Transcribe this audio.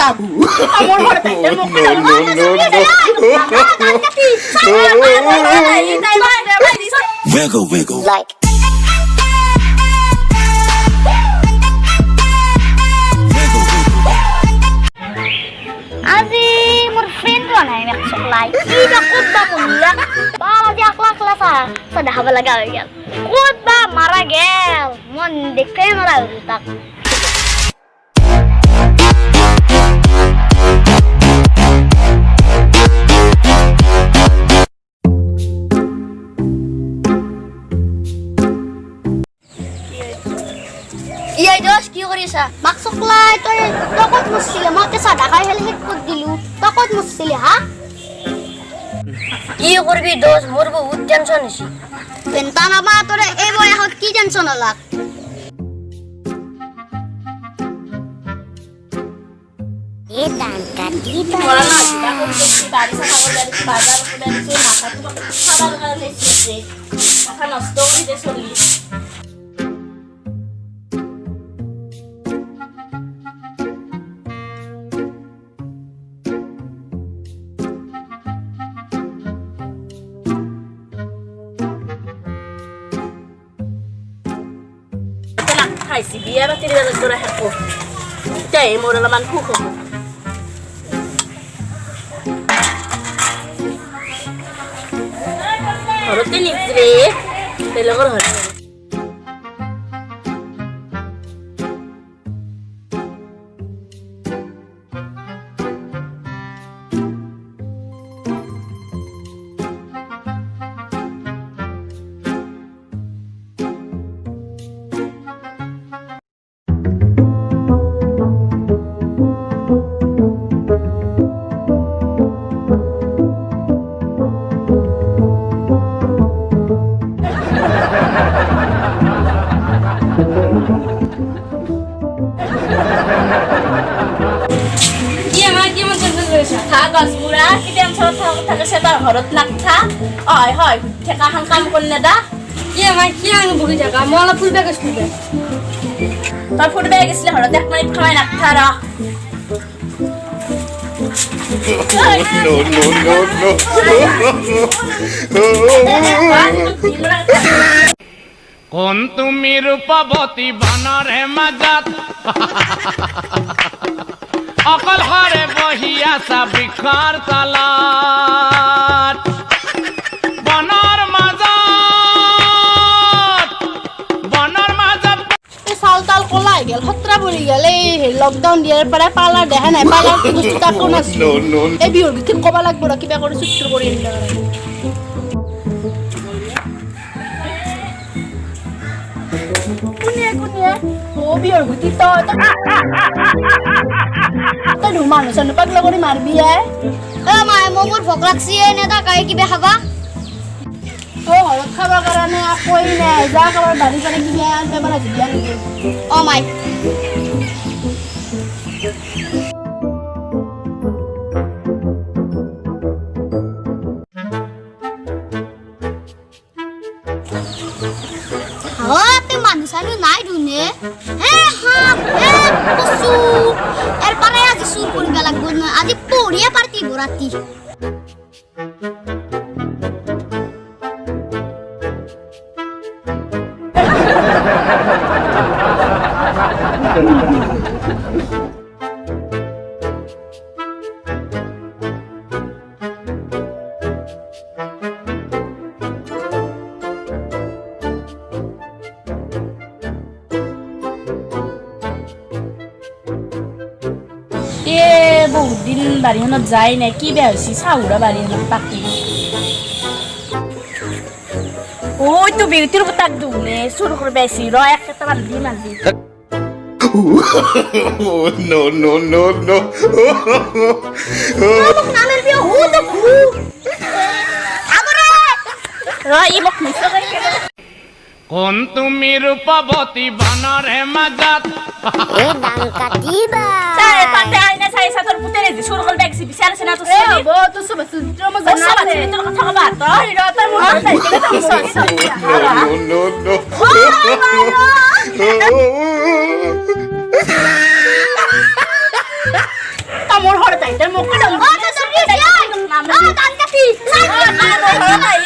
sab. Amor hore tai mo ka no Wiggle, wiggle. Like Azi, মোৰ friend নাই make চকলাই কিবা ক'তবা মৰিলা বালাজি আকলা আকলা চা দেখাব লগা হৈ গেল ক'তবা মাৰা গেল মন দেখতে মাৰা হ'ল তাক ইয়া দোষ কি কৰিছা মাক চকলাই তই ক'ত মুছছিলি মই কেঁচা ঢাকাই হেলি হেক ক'ত দিলো তই ক'ত মুছছিলি হা কি কৰিবি দোষ মোৰ বহুত টেনচন হৈছে পেন্টা নামা তোৰে এই বয়সত কি টেনচন হলাক এ টানকা দিবা মৰা না কিবা কৰি দেখি বাড়ি সাগৰ যাইছি বাজাৰ উলাইছে মাথাটো খাবার কাৰণে লেছে মাথা নষ্ট কৰি দে চলি খাইছি বিয়া বাতিৰ দৰে হেকো তাই মোৰ অলপমান খুখ হ'ব ঘৰতে নিচৰে বেলেগৰ ঘৰত গছপুৰা কি টেনচন থাকে সেটা ঘৰত নাথা হয় হয় ঠেকা খান কাম কৰিলে দা কি আমাৰ কি আনো বহি থাকা মই অলপ ফুলবে গৈছিলো তই ফুলবে গৈছিলে ঘৰত এক মিনিট খাই নাথা ৰ কোন তুমি রূপবতী বনরে মাজাত অকল হরে বহিয়া বৃক্ষর তলত বনৰ মাজত চাল তাল কলাই গেল খতৰা পৰি গেল এই লকডাউন দিয়াৰ পৰা পাৰ্লাৰ দেখা নাই পাৰ্লাৰ বস্তু তাকো নাছিল এই বিহুৰ গীত ক'ব লাগিব ৰ কিবা কৰি চুট কৰি কোনে ও বিহুৰ গীত তই মানুহ চানুহ পাগলা কৰি মাৰবি মায়ে মোৰ ভোক লাগছি এনে তাকাই কিবা খাবা ঘৰত খাবৰ কাৰণে আকৌ নাই যা কাৰোবাৰ বাৰী চাৰী কিনি আনবে মানে দিয়া নেকি মাই মানুহ চানুহ নাই ধুনে হে হাপ হে কচু এর পারে আজি সুর কৰিব লাগিব আজি পঢ়িয়ে পাৰ্টি ৰাতি বহুত দিন বাৰীখনত যাই নাই কি বেয়া হৈছে চাউৰা বাৰীখনত পাতি ওই তো বিউটির তাক দুনে শুরু করে বেশি র একটা বার দিন আজি No, no, no, no. নামের বিয়ে হু তো হু আগরে র ই বক মিছ করে কোন তুমি রূপবতী বনরে মাজাত এ ডান কাটিবা সারে পাতে আইনা সাই সাতর পুতেরে যে শুরু করে দেখছি বিচার আছে না তো সে বো তো সব সুত্র মজা না আছে তোর কথা কবা তো র তার মুখ তাই কেন তো মিছ No, no, no. ঘৰত আহিছে মোক ও তো দৌড়িয়েছি ওই ও কান কাটি ঘৰত